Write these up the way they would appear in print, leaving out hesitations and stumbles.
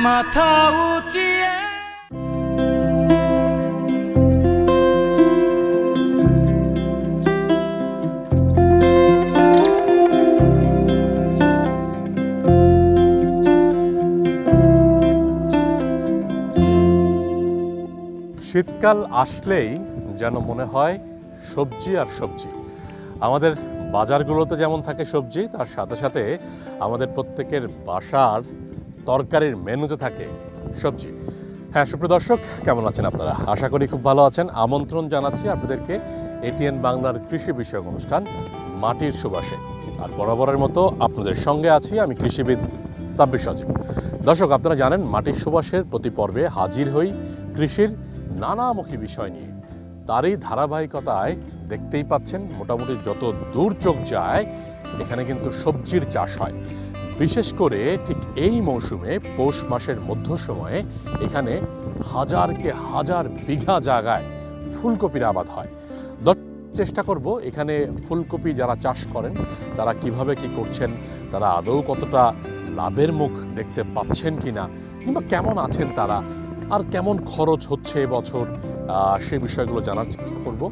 মাথা উঁচিয়ে শীতকাল আসলেই যেন মনে হয় সবজি আর সবজি। আমাদের বাজারগুলোতে যেমন থাকে সবজি, তার সাথে সাথে আমাদের প্রত্যেকের বাসার তরকারির মেনুতে থাকে সবজি। হ্যাঁ, সুপ্রিয় দর্শক, কেমন আছেন আপনারা? আশা করি খুব ভালো আছেন। আমন্ত্রণ জানাচ্ছি আপনাদেরকে এটিএন বাংলার কৃষি বিষয়ক অনুষ্ঠান মাটির সুবাসে। আর বরাবরের মতো আপনাদের সঙ্গে আছি আমি কৃষিবিদ সাব্বির সজীব। দর্শক, আপনারা জানেন মাটির সুবাসের প্রতি পর্বে হাজির হই কৃষির নানামুখী বিষয় নিয়ে। তারই ধারাবাহিকতায় দেখতেই পাচ্ছেন মোটামুটি যত দূর চোখ যায় এখানে কিন্তু সবজির চাষ হয়। বিশেষ করে ঠিক এই মৌসুমে পৌষ মাসের মধ্য সময়ে এখানে হাজারকে হাজার বিঘা জায়গায় ফুলকপির আবাদ হয়। চেষ্টা করব এখানে ফুলকপি যারা চাষ করেন তারা কিভাবে কি করছেন, তারা আদৌ কতটা লাভের মুখ দেখতে পাচ্ছেন কিনা, কিংবা কেমন আছেন তারা, আর কেমন খরচ হচ্ছে এবছর, সে বিষয়গুলো জানার চেষ্টা করব।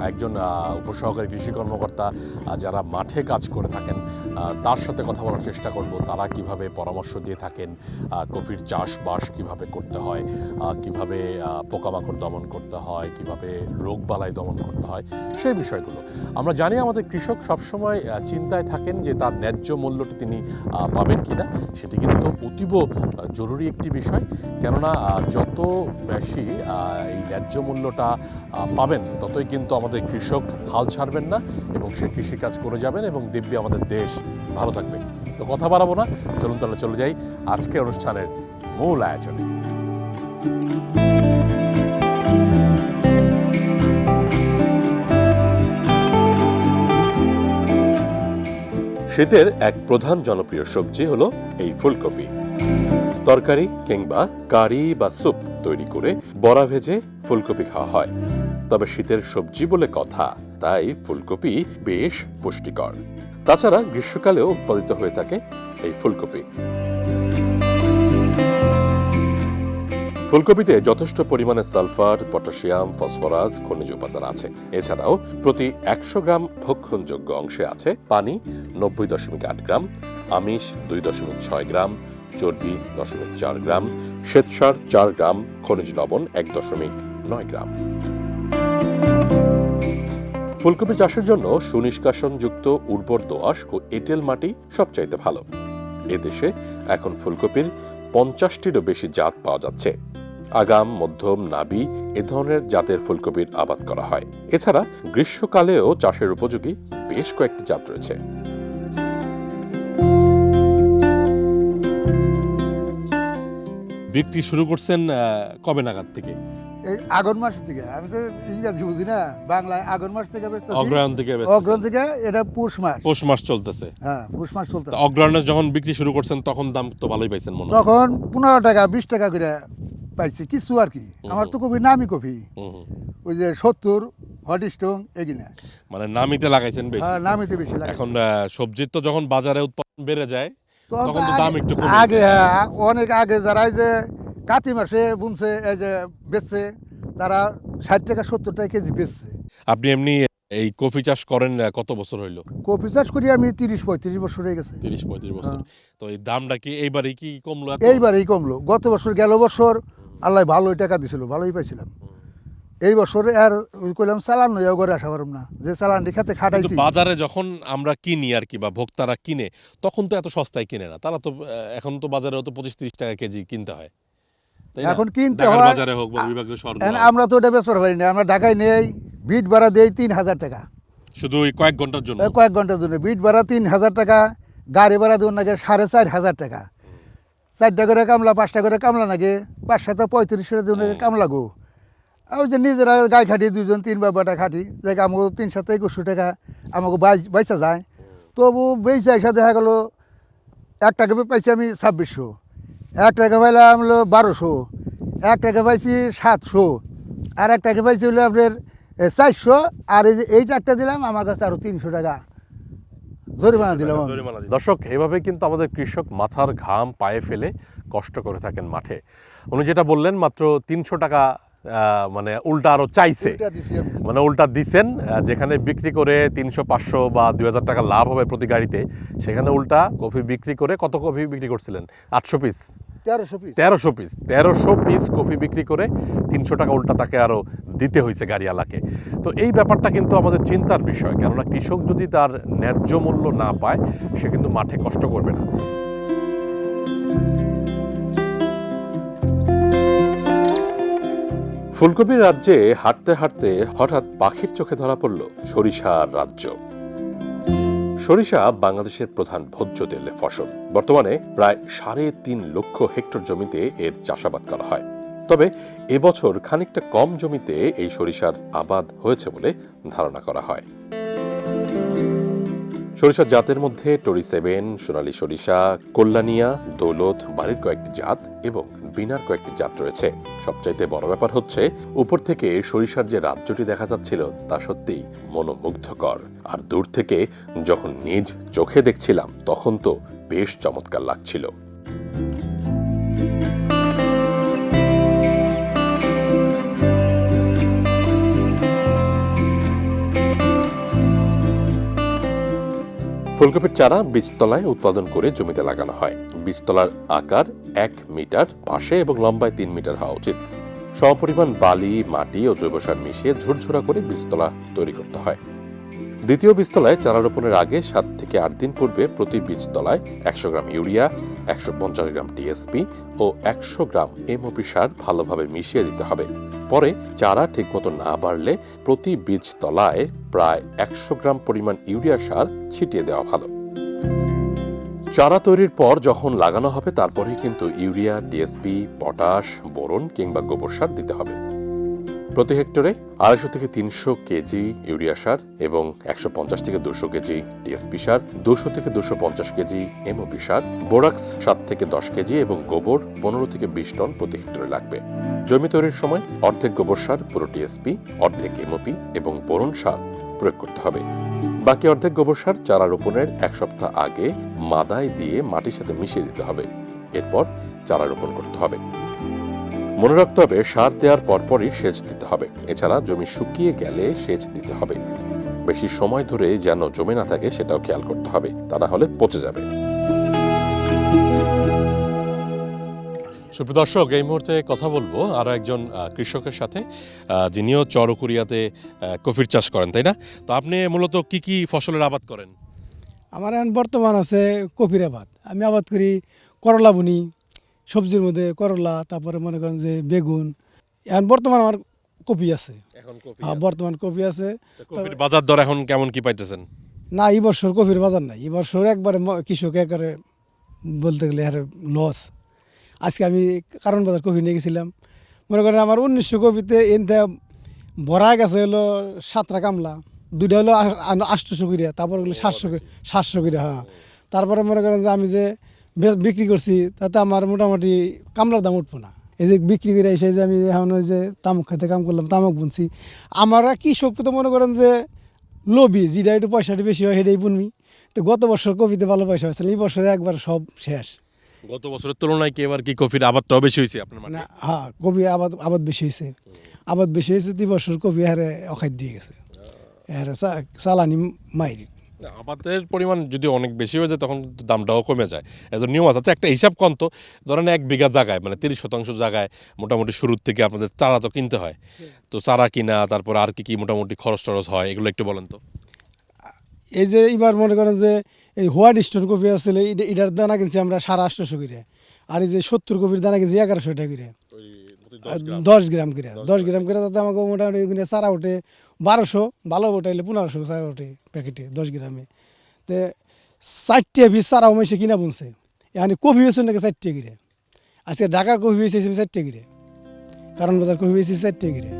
একজন উপসহকারী কৃষি কর্মকর্তা যারা মাঠে কাজ করে থাকেন তার সাথে কথা বলার চেষ্টা করব। তারা কিভাবে পরামর্শ দিয়ে থাকেন কফির চাষবাস কিভাবে করতে হয়, কিভাবে পোকামাকড় দমন করতে হয়, কিভাবে রোগবালাই দমন করতে হয়, সেই বিষয়গুলো। আমরা জানি আমাদের কৃষক সবসময় চিন্তায় থাকেন যে তার ন্যায্য মূল্যটি তিনি পাবেন কিনা। সেটি কিন্তু অতীব জরুরি একটি বিষয়, কেননা যত বেশি এই ন্যায্য মূল্যটা পাবেন ততই কিন্তু আমাদের কৃষক হাল ছাড়বেন না এবং সে কৃষিকাজ করে যাবেন এবং দিব্যি আমাদের দেশ ভালো থাকবে। তো কথা বাড়াবো না, চলুন তাহলে চলে যাই আজকের অনুষ্ঠানের মূল আয়োজনে। শীতের এক প্রধান জনপ্রিয় সবজি হলো এই ফুলকপি। তরকারি কিংবা কারি বা স্যুপ তৈরি করে বড়া ভেজে ফুলকপি খাওয়া হয়। তবে শীতের সবজি বলে কথা, তাই ফুলকপি বেশ পুষ্টিকর। তাছাড়া গ্রীষ্মকালেও উৎপাদিত হয়ে থাকে এই ফুলকপি। ফুলকপিতে যথেষ্ট পরিমাণে সালফার, পটাশিয়াম, ফসফরাস, খনিজ উপাদান আছে। এছাড়াও প্রতি 100 গ্রাম ভক্ষণযোগ্য অংশে আছে পানি 90.8 গ্রাম, আমিষ 2.6 গ্রাম, চর্বি 0.4 গ্রাম, শ্বেতসার 4 গ্রাম, খনিজ লবণ 1.9 গ্রাম। ফুলকপি চাষের জন্য সুনিষ্কাশনযুক্ত উর্বর দোআঁশ ও এঁটেল মাটি সবচাইতে ভালো। এদেশে এখন ফুলকপির 50টিরও বেশি জাত পাওয়া যাচ্ছে। আগাম, মধ্যম, নাবি এ ধরনের জাতের ফুলকপির আবাদ করা হয়। এছাড়া গ্রীষ্মকালেও চাষের উপযোগী বেশ কয়েকটি জাত রয়েছে। বিক্রি শুরু করছেন কবে নাগাদ থেকে? এই আগন মাস থেকে। আমি তো ইংরেজি বুঝি না, বাংলায় আগন মাস থেকে অগ্রহায়ণ থেকে এটা পৌষ মাস চলতেছে। হ্যাঁ, পৌষ মাস চলতেছে। অগ্রহায়ণে যখন বিক্রি শুরু করছেন তখন দাম তো ভালোই পাইছেন মনে হয়? তখন 15 টাকা 20 টাকা করে পাইছি কিছু আর কি। আমার তো কপি নামি কপি, ওই যে 70 হটস্টং এগিনা, মানে নামিতে লাগাইছেন বেশি। হ্যাঁ, নামিতে বেশি লাগে। এখন সবজির তো যখন বাজারে উৎপাদন বেড়ে যায় তখন তো দাম একটু কমে আগে যায়। হ্যাঁ, অনেক আগে যারা এই যে কাতি মাসে বুনছে, এই যে বেচছে, তারা 60 টাকা 70 টাকা কেজি বেচছে। আপনি এমনি এই কফি চাষ করেন কত বছর হইলো? কপি চাষ করি আমি 30-35 বছর হয়ে গেছে। 30-35 বছর। তো এই দামটা কি এইবারে কি কমলো? এইবারেই কমলো। গত বছর গেল বছর আল্লাহ ভালোই টাকা দিছিল, ভালোই পাইছিলাম। এই বছরে আর কইলাম চালান নইয়াও করে আশা করব না, যে চালানটি খেতে খাটাইছি। বাজারে যখন আমরা কিনি আর কি, বা ভোক্তারা কিনে, তখন তো এত সস্তায় কিনে না তারা তো। এখন তো বাজারে তো 25-30 টাকা কেজি কিনতে হয়। এখন কিনতে হয় হয় বাজারে হোক বা বিভাগীয় শহর। আমরা তো এটা বেচতে পারি না। আমরা ঢাকায় নেই, বিট ভাড়া দেই 3000 টাকা শুধু ওই কয়েক ঘন্টার জন্য। কয়েক ঘন্টার জন্য বিট ভাড়া 3000 টাকা, গাড়ি ভাড়া দেওয়ার নাকি 4500 টাকা। 4টা করে কামলা, 5টা করে কামলা নাকি 5-7 3500 দেওয়ার নাকি কামলা গো। ওই যে নিজেরা গায়ে খাটি 2-3 বাবাটা খাটি, যাই আমাকে 3-7-2100 টাকা আমাকে বাইসা যায়। তবু বেচা এসে দেখা গেল 1 টাকা পাইছি আমি 2600, 1 টাকা পাইলাম হলো 1200, 1 টাকা পাইছি 700, আর 1 টাকা পাইছি হলো আপনার 400, আর এই যে এই চারটা দিলাম আমার কাছে আরও 300 টাকা জরিমানা দিলাম আমি। দর্শক, এভাবে কিন্তু আমাদের কৃষক মাথার ঘাম পায়ে ফেলে কষ্ট করে থাকেন মাঠে। উনি যেটা বললেন মাত্র 300 টাকা মানে উল্টা আরো চাইছে, উল্টা দিছি আমি। মানে উল্টা দিছেন। যেখানে বিক্রি করে 300-500 বা 2000 টাকা লাভ হবে প্রতি গাড়িতে, সেখানে উল্টা কফি বিক্রি করে কত কফি বিক্রি করছিলেন? 800 পিস, 1300 পিস। 1300 পিস কফি বিক্রি করে 300 টাকা উল্টা তাকে আরও দিতে হয়েছে গাড়িওয়ালাকে। তো এই ব্যাপারটা কিন্তু আমাদের চিন্তার বিষয়, কেননা কৃষক যদি তার ন্যায্য মূল্য না পায় সে কিন্তু মাঠে কষ্ট করবে না। ফুলকপির রাজ্যে হাঁটতে হাঁটতে হঠাৎ পাখির চোখে ধরা পড়ল সরিষার রাজ্য। সরিষা বাংলাদেশের প্রধান ভোজ্য তেলের ফসল। বর্তমানে প্রায় 3.5 লক্ষ হেক্টর জমিতে এর চাষাবাদ করা হয়। তবে এবছর খানিকটা কম জমিতে এই সরিষার আবাদ হয়েছে বলে ধারণা করা হয়। সরিষার জাতের মধ্যে টরি 7, সোনালী সরিষা, কল্যাণিয়া, দৌলত, বাড়ির কয়েকটি জাত এবং বিনার কয়েকটি জাত রয়েছে। সবচাইতে বড় ব্যাপার হচ্ছে, উপর থেকে সরিষার যে রাজ্যটি দেখা যাচ্ছিল তা সত্যিই মনোমুগ্ধকর। আর দূর থেকে যখন নিজ চোখে দেখছিলাম তখন তো বেশ চমৎকার লাগছিল। ফুলকপির চারা বীজতলায় উৎপাদন করে জমিতে লাগানো হয়। বীজতলার আকার 1 মিটার, পাশে এবং লম্বায় 3 মিটার হওয়া উচিত। সমপরিমাণ বালি, মাটি ও জৈব সার মিশিয়ে ঝুরঝুরা করে বীজতলা তৈরি করতে হয়। দ্বিতীয় বীজতলায় চারা রোপণের আগে 7 থেকে 8 দিন পূর্বে প্রতি বীজতলায় 100 গ্রাম ইউরিয়া, 150 গ্রাম টিএসপি ও 100 গ্রাম এমওপি সার ভালোভাবে মিশিয়ে দিতে হবে। পরে চারা ঠিকমতো না বাড়লে প্রতি বীজতলায় প্রায় 100 গ্রাম পরিমাণ ইউরিয়া সার ছিটিয়ে দেওয়া ভালো। চারা তৈরির পর যখন লাগানো হবে তারপরেই কিন্তু ইউরিয়া, টিএসপি, পটাশ, বোরন কিংবা গোবর সার দিতে হবে। প্রতি হেক্টরে 250 থেকে 300 কেজি ইউরিয়া সার এবং 150 থেকে 200 কেজি টিএসপি সার, 200 থেকে 250 কেজি এমওপি সার, বোরাক্স 7 থেকে 10 কেজি এবং গোবর 15 থেকে 20 টন প্রতি হেক্টরে লাগবে। জমি তৈরির সময় অর্ধেক গোবর সার, পুরো টিএসপি, অর্ধেক এমওপি এবং বোরন সার প্রয়োগ করতে হবে। বাকি অর্ধেক গোবর সার চারা রোপণের 1 সপ্তাহ আগে মাদায় দিয়ে মাটির সাথে মিশিয়ে দিতে হবে। এরপর চারা রোপণ করতে হবে। মনে রাখতে হবে, সার দেওয়ার পরপরই সেচ দিতে হবে। এছাড়া জমি শুকিয়ে গেলে সেচ দিতে হবে। বেশি সময় ধরে যেন জমে না থাকে সেটাও খেয়াল করতে হবে, তা না হলে পচে যাবে। সুপ্রিয় দর্শক, এই মুহূর্তে কথা বলবো আরো একজন কৃষকের সাথে, যিনিও চরকুরিয়াতে কফির চাষ করেন, তাই না? তো আপনি মূলত কি কি ফসলের আবাদ করেন? আমার এখন বর্তমান আছে কপির আবাদ। আমি আবাদ করি করলা বুনি, সবজির মধ্যে করলা, তারপরে মনে করেন যে বেগুন। এখন বর্তমান আমার কপি আছে, এখন কফি বর্তমান কপি আছে। কফির বাজার দর এখন কেমন কি পাইতেছেন? না, এই বছর কপির বাজার নাই। এই বছর একবারে কৃষক একেবারে বলতে গেলে আর লস। আজকে আমি কারণ বাজার কপি নিয়ে গেছিলাম, মনে করেন আমার 1900 কপিতে এনতে ভরা গেছে হলো 7টা কামলা, 2টা হলো 800 করিয়া, তারপর হলো 700 করিয়া। হ্যাঁ, তারপরে মনে করেন যে আমি যে বিক্রি করছি তাতে আমার মোটামুটি কামলার দাম উঠবো না। এই যে বিক্রি করে এসে যে আমি এখন ওই যে তামুক খাইতে কাম করলাম, তামাক বুনছি। আমরা কৃষক তো মনে করেন যে লোভি, যেটা একটু পয়সাটা বেশি হয় সেটাই বুনবি। তো গত বছর কপিতে ভালো পয়সা হয়েছিল, এই বছরে একবার সব শেষ। গত বছরের তুলনায় কি এবার কি কফির আবাদটাও বেশি হয়েছে আপনার মাঠে? না, হ্যাঁ, কপির আবাদ বেশি হয়েছে। আবাদ বেশি হয়েছে, 2 বছর কপি হারে অখাদ দিয়ে গেছে, হারে চালানি মাইরি। আবাদের পরিমাণ যদি অনেক বেশি হয়ে যায় তখন দামটাও কমে যায়। এত নিয়ম আছে। একটা হিসাব কম তো, ধরেন 1 বিঘা জায়গায় মানে 30% জায়গায় মোটামুটি শুরুর থেকে আপনাদের চারা তো কিনতে হয়। তো চারা কিনা, তারপর আর কি কি মোটামুটি খরচ টরচ হয়, এগুলো একটু বলেন তো। এই যে এবার মনে করেন যে এই হোয়াইট স্টোন কপি আসলে এটার দানা কিনছি আমরা 850 করে, আর এই যে 70 কপির দানা কিনছি 1100 টাকা করে, 10 গ্রাম করে। 10 গ্রাম করে তাতে আমাকে মোটামুটি চারা ওঠে 1200, ভালো ওঠাইলে 1500 চারা ওঠে প্যাকেটে 10 গ্রামে। তো 4টা পিস চারা মেশে কিনা বুনছে। এখানে কপি হয়েছে নাকি 4টা করে। আজকে ঢাকা কপি হয়েছে 4টা করে, কারণ বাজার কপি হয়েছে 4টা করে।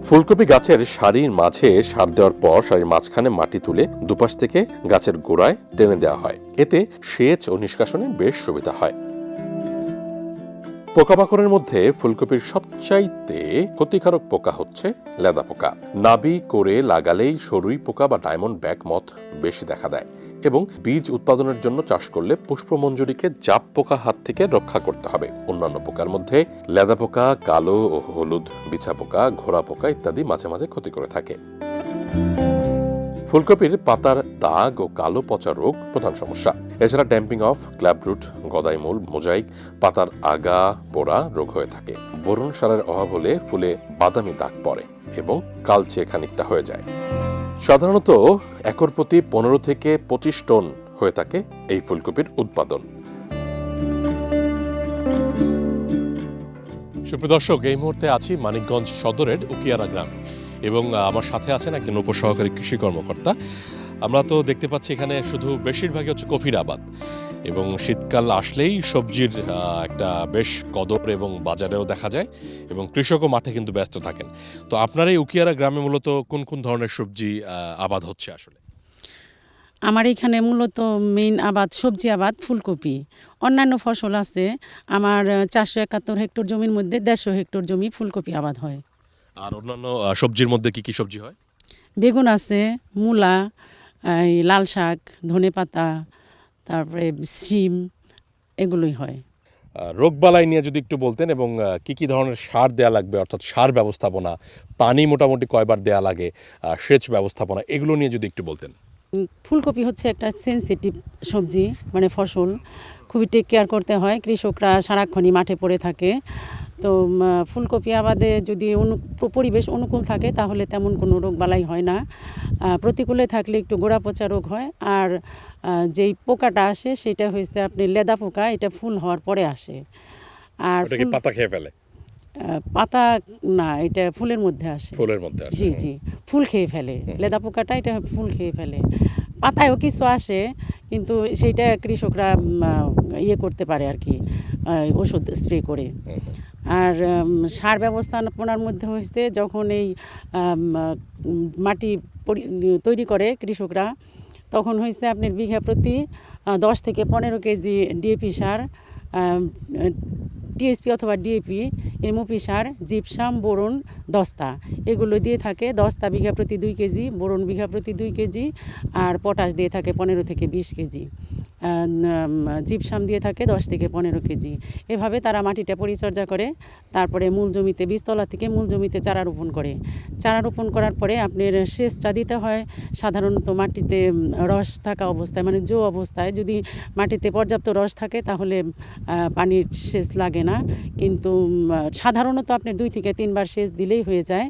ফুলকপি গাছের সারির মাঝে সার দেওয়ার পর সারির মাঝখানে মাটি তুলে দুপাশ থেকে গাছের গোড়ায় টেনে দেওয়া হয়। এতে সেচ ও নিষ্কাশনে বেশ সুবিধা হয়। পোকামাকড়ের মধ্যে ফুলকপির সবচাইতে ক্ষতিকারক পোকা হচ্ছে লেদা পোকা। নাবি করে লাগালেই সরুই পোকা বা ডায়মন্ড ব্যাক মথ বেশি দেখা দেয় এবং বীজ উৎপাদনের জন্য চাষ করলে পুষ্পমঞ্জুরিকে জাপ পোকা হাত থেকে রক্ষা করতে হবে। অন্যান্য পোকার মধ্যে লেদা পোকা, কালো ও হলুদ বিছা পোকা, ঘোড়া পোকা ইত্যাদি মাঝে মাঝে ক্ষতি করে থাকে। ফুলকপির পাতার দাগ ও কালো পচা রোগ প্রধান সমস্যা। এছাড়া ড্যাম্পিং অফ, ক্ল্যাবরুট, গদাইমূল, মোজাইক, পাতার আগা পোড়া রোগ হয়ে থাকে। বোরন সারের অভাব হলে ফুলে বাদামি দাগ পড়ে এবং কালচে খানিকটা হয়ে যায়। সাধারণত একর প্রতি 15 থেকে 25 টন হয়ে থাকে এই ফুলকপির উৎপাদন। সুপ্রিয় দর্শক, এই মুহূর্তে আছি মানিকগঞ্জ সদরের উকিয়ারা গ্রামে এবং আমার সাথে আছেন একজন উপসহকারী কৃষি কর্মকর্তা। আমরা তো দেখতে পাচ্ছি এখানে শুধু বেশিরভাগই হচ্ছে কফির আবাদ এবং শীতকাল আসলেই সবজির একটা বেশ কদর এবং বাজারেও দেখা যায় এবং কৃষকও মাঠে কিন্তু ব্যস্ত থাকেন। তো আপনার এই উকিয়ারা গ্রামে মূলত কোন কোন ধরনের সবজি আবাদ হচ্ছে আসলে? আমার এখানে মূলত মেইন আবাদ সবজি আবাদ ফুলকপি। অন্যান্য ফসল আছে। আমার 471 হেক্টর জমির মধ্যে 150 হেক্টর জমি ফুলকপি আবাদ হয়। আর অন্যান্য সবজির মধ্যে কি কি সবজি হয়? বেগুন আছে, মূলা, এই লাল শাক, ধনেপাতা, তারপরে সিম, এগুলোই হয়। রোগবালাই নিয়ে যদি একটু বলতেন এবং কি কি ধরনের সার দেয়া লাগবে, অর্থাৎ সার ব্যবস্থাপনা, পানি মোটামুটি কয়বার দেয়া লাগে, সেচ ব্যবস্থাপনা, এগুলো নিয়ে যদি একটু বলতেন। ফুলকপি হচ্ছে একটা সেনসিটিভ সবজি, মানে ফসল খুবই টেক কেয়ার করতে হয়। কৃষকরা সারাক্ষণই মাঠে পড়ে থাকে। তো ফুলকপি আবাদে যদি পরিবেশ অনুকূল থাকে তাহলে তেমন কোনো রোগ বালাই হয় না। প্রতিকূলে থাকলে একটু গোড়া পচা রোগ হয়। আর যেই পোকাটা আসে সেটা হয়েছে আপনি লেদা পোকা, এটা ফুল হওয়ার পরে আসে। আর পাতা খেয়ে ফেলে? পাতা না, এটা ফুলের মধ্যে আসে। ফুলের মধ্যে আসে? জি জি, ফুল খেয়ে ফেলে। লেদা পোকাটা এটা ফুল খেয়ে ফেলে। পাতায়ও কিছু আসে, কিন্তু সেইটা কৃষকরা ইয়ে করতে পারে আর কি, ওষুধ স্প্রে করে। আর সার ব্যবস্থাপনার মধ্যে হয়েছে যখন এই মাটি তৈরি করে কৃষকরা, তখন হয়েছে আপনার বিঘা প্রতি 10 থেকে 15 কেজি ডিএপি সার, টিএসপি অথবা ডিএপি, এমওপি সার, জিপসাম, বোরন, দস্তা, এগুলো দিয়ে থাকে। দস্তা বিঘা প্রতি 2 কেজি, বোরন বিঘা প্রতি 2 কেজি, আর পটাশ দিয়ে থাকে 15 থেকে 20 কেজি, জিপসাম দিয়ে থাকে 10 থেকে 15 কেজি। এভাবে তারা মাটিটা পরিচর্যা করে। তারপরে মূল জমিতে, বীজতলা থেকে মূল জমিতে চারা রোপণ করে। চারা রোপণ করার পরে আপনার সেচটা দিতে হয়। সাধারণত মাটিতে রস থাকা অবস্থায়, মানে জো অবস্থায় যদি মাটিতে পর্যাপ্ত রস থাকে তাহলে পানির সেচ লাগে না। কিন্তু সাধারণত আপনার 2 থেকে 3 বার সেচ দিলেই হয়ে যায়।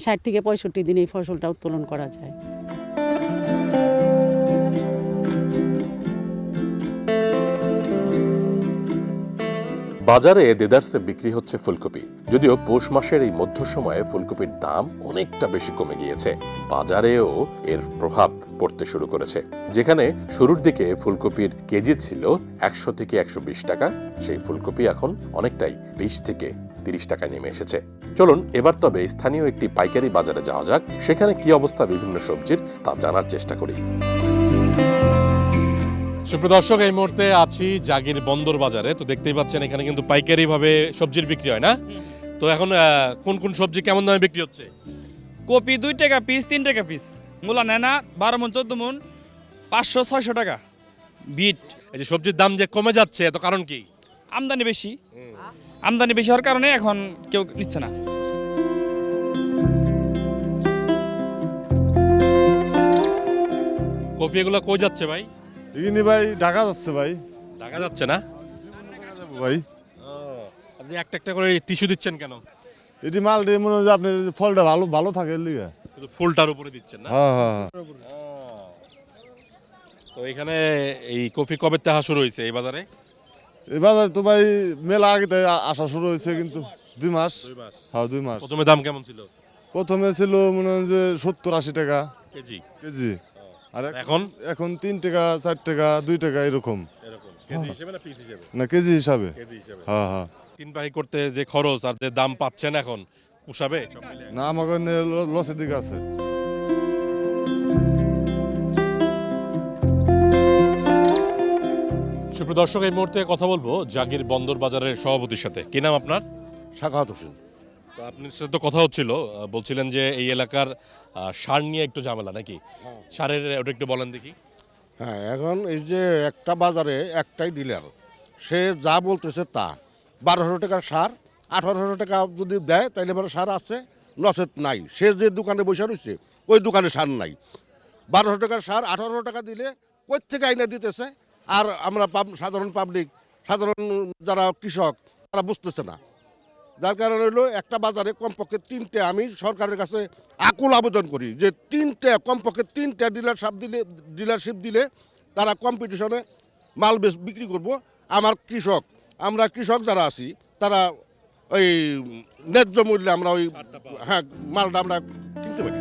60 থেকে 65 দিনে এই ফসলটা উত্তোলন করা যায়। বাজারে দেদারসে বিক্রি হচ্ছে ফুলকপি। যদিও পৌষ মাসের এই মধ্য সময়ে ফুলকপির দাম অনেকটা বেশি কমে গিয়েছে। বাজারেও এর প্রভাব পড়তে শুরু করেছে। যেখানে শুরুর দিকে ফুলকপির কেজি ছিল 100 থেকে 120 টাকা, সেই ফুলকপি এখন অনেকটাই 20 থেকে 30 টাকায় নেমে এসেছে। চলুন এবার তবে স্থানীয় একটি পাইকারি বাজারে যাওয়া যাক। সেখানে কি অবস্থা বিভিন্ন সবজির তা জানার চেষ্টা করি। সুপ্রিয় দর্শক, এই মুহূর্তে আছি জাগির বন্দর বাজারে। তো দেখতেই পাচ্ছেন এখানে কিন্তু পাইকারি ভাবে সবজির বিক্রি হয় না? তো এখন কোন কোন সবজি কেমন দামে বিক্রি হচ্ছে? কপি 2 টাকা পিস, 3 টাকা পিস। মূলা নেনা 12 মন 14 মন 500-600 টাকা। বিট। এই যে সবজির দাম যে কমে যাচ্ছে, এত কারণ কি? আমদানি বেশি। আমদানি বেশি হওয়ার কারণে এখন কেউ নিচ্ছে না। কফি এগুলো কই যাচ্ছে ভাই? এখানে ভাই ঢাকা যাচ্ছে ভাই। ঢাকা যাচ্ছে না ভাই? আপনি একটা একটা করে টিস্যু দিচ্ছেন কেন? এটি মাল দিয়ে মনে হয় যে আপনার ফলটা ভালো ভালো থাকে লিগা। শুধু ফুলটার উপরে দিচ্ছেন না? হ্যাঁ হ্যাঁ। তো এখানে এই কফি কবে থেকে শুরু হয়েছে এই বাজারে? এই বাজার তো ভাই মেলা আগে তাই আসা শুরু হয়েছে, কিন্তু 2 মাস। হ্যাঁ 2 মাস। প্রথমে দাম কেমন ছিল? প্রথমে ছিল মনে হয় যে 70-80 টাকা কেজি কেজি। আর এখন? এখন 3 টাকা 4 টাকা 2 টাকা এরকম। এরকম কেজি হিসেবে না পিস হিসেবে? না কেজি হিসাবে। কেজি হিসেবে। হ্যাঁ হ্যাঁ। 3 পাখি করতে যে খরচ আর যে দাম পাচ্ছেন এখন, পোষাবে সব মিলে? না আমাকে লসের দিকে আছে। সুপ্রিয় দর্শক, এই মুহূর্তে কথা বলবো জাগির বন্দর বাজারের সভাপতির সাথে। কি নাম আপনার? শাখাওয়াত হোসেন। তো আপনার সাথে তো কথা হচ্ছিল, বলছিলেন যে এই এলাকার সার নিয়ে একটু ঝামেলা নাকি? সারের ওটা একটু বলেন দেখি। হ্যাঁ, এখন এই যে একটা বাজারে একটাই ডিলার, সে যা বলতেছে তা। 1200 টাকার সার 1800 টাকা যদি দেয় তাহলে এবার সার আছে, নচেত নাই। সে যে দোকানে বসে রয়েছে ওই দোকানে সার নাই। 1200 টাকার সার 1800 টাকা দিলে কই থেকে আইনা দিতেছে, আর আমরা সাধারণ পাবলিক, সাধারণ যারা কৃষক তারা বুঝতেছে না। যার কারণে হলো একটা বাজারে কমপক্ষে 3টে, আমি সরকারের কাছে আকুল আবেদন করি যে কমপক্ষে 3টে ডিলারশিপ দিলে তারা কম্পিটিশনে মাল বিক্রি করব। আমরা কৃষক যারা আছি তারা ওই ন্যায্য মূল্যে আমরা ওই মালটা আমরা কিনতে পারি।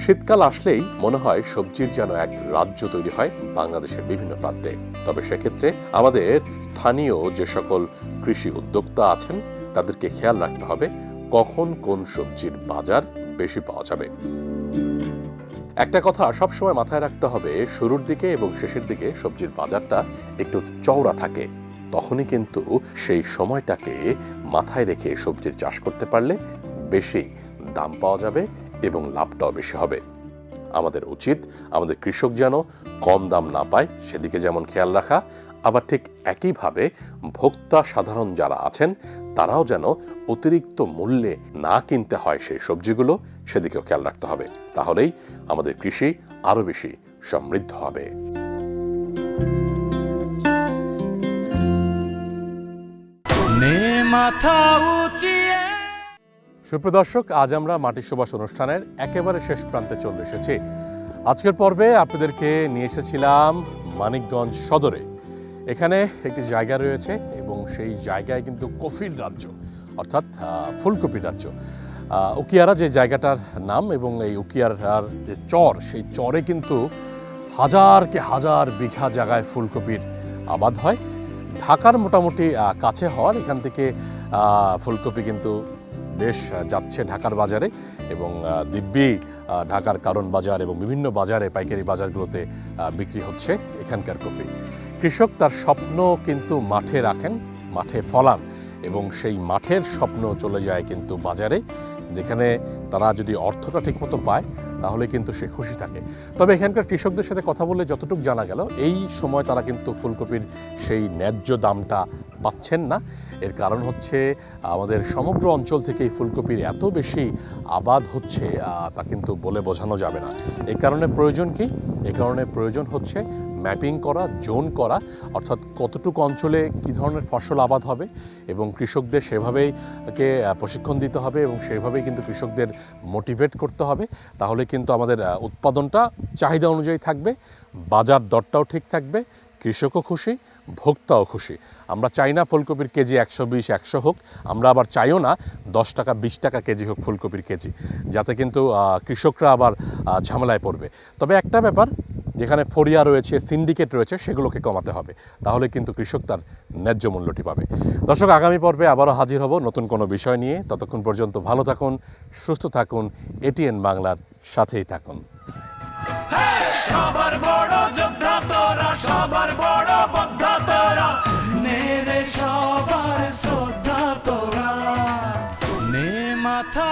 শীতকাল আসলেই মনে হয় সবজির যেন এক রাজ্য তৈরি হয় বাংলাদেশের বিভিন্ন প্রান্তে। তবে সেক্ষেত্রে আমাদের স্থানীয় যে সকল কৃষি উদ্যোক্তা আছেন তাদেরকে খেয়াল রাখতে হবে কখন কোন সবজির বাজার বেশি পাওয়া যাবে। একটা কথা সবসময় মাথায় রাখতে হবে, শুরুর দিকে এবং শেষের দিকে সবজির বাজারটা একটু চওড়া থাকে। তখনই কিন্তু সেই সময়টাকে মাথায় রেখে সবজির চাষ করতে পারলে বেশি দাম পাওয়া যাবে এবং লাভটাও বেশি হবে। আমাদের উচিত আমাদের কৃষক যেন কম দাম না পায় সেদিকে যেমন খেয়াল রাখা, আবার ঠিক একইভাবে ভোক্তা সাধারণ যারা আছেন তারাও যেন অতিরিক্ত মূল্যে না কিনতে হয় সেই সবজিগুলো, সেদিকেও খেয়াল রাখতে হবে। তাহলেই আমাদের কৃষি আরো বেশি সমৃদ্ধ হবে। মাথা উঁচিয়ে। সুপ্রিয় দর্শক, আজ আমরা মাটির সুবাস অনুষ্ঠানের একেবারে শেষ প্রান্তে চলে এসেছি। আজকের পর্বে আপনাদেরকে নিয়ে এসেছিলাম মানিকগঞ্জ সদরে। এখানে একটি জায়গা রয়েছে এবং সেই জায়গায় কিন্তু কফির রাজ্য, অর্থাৎ ফুলকপির রাজ্য। উকিয়ারা যে জায়গাটার নাম, এবং এই উকিয়ারার যে চর, সেই চরে কিন্তু হাজারকে হাজার বিঘা জায়গায় ফুলকপির আবাদ হয়। ঢাকার মোটামুটি কাছে হওয়ার এখান থেকে ফুলকপি কিন্তু বেশ যাচ্ছে ঢাকার বাজারে, এবং দিব্যি ঢাকার কারণ বাজার এবং বিভিন্ন বাজারে, পাইকারি বাজারগুলোতে বিক্রি হচ্ছে এখানকার কফি। কৃষক তার স্বপ্ন কিন্তু মাঠে রাখেন, মাঠে ফলান, এবং সেই মাঠের স্বপ্ন চলে যায় কিন্তু বাজারে, যেখানে তারা যদি অর্থটা ঠিকমতো পায় তাহলে কিন্তু সে খুশি থাকে। তবে এখানকার কৃষকদের সাথে কথা বলে যতটুকু জানা গেল, এই সময় তারা কিন্তু ফুলকপির সেই ন্যায্য দামটা পাচ্ছেন না। এর কারণ হচ্ছে আমাদের সমগ্র অঞ্চল থেকে এই ফুলকপির এত বেশি আবাদ হচ্ছে তা কিন্তু বলে বোঝানো যাবে না। এই কারণে প্রয়োজন কি? এই কারণে প্রয়োজন হচ্ছে ম্যাপিং করা, জোন করা, অর্থাৎ কতটুকু অঞ্চলে কী ধরনের ফসল আবাদ হবে, এবং কৃষকদের সেভাবেই প্রশিক্ষণ দিতে হবে এবং সেভাবেই কিন্তু কৃষকদের মোটিভেট করতে হবে। তাহলে কিন্তু আমাদের উৎপাদনটা চাহিদা অনুযায়ী থাকবে, বাজার দরটাও ঠিক থাকবে, কৃষকও খুশি, ভোক্তাও খুশি। আমরা চাই না ফুলকপির কেজি 120-100 হোক, আমরা আবার চাইও না 10 টাকা 20 টাকা কেজি হোক ফুলকপির কেজি, যাতে কিন্তু কৃষকরা আবার ঝামেলায় পড়বে। তবে একটা ব্যাপার, যেখানে ফরিয়া রয়েছে, সিন্ডিকেট রয়েছে, সেগুলোকে কমাতে হবে, তাহলে কিন্তু কৃষক তার ন্যায্য মূল্যটি পাবে। দর্শক, আগামী পর্বে আবারও হাজির হব নতুন কোনো বিষয় নিয়ে। ততক্ষণ পর্যন্ত ভালো থাকুন, সুস্থ থাকুন, এটিএন বাংলার সাথেই থাকুন। সবার বড় যোদ্ধা তোরা, সবার বড় যোদ্ধা তোরা, নেরে সবার শ্রদ্ধা তোরা, নে মাথা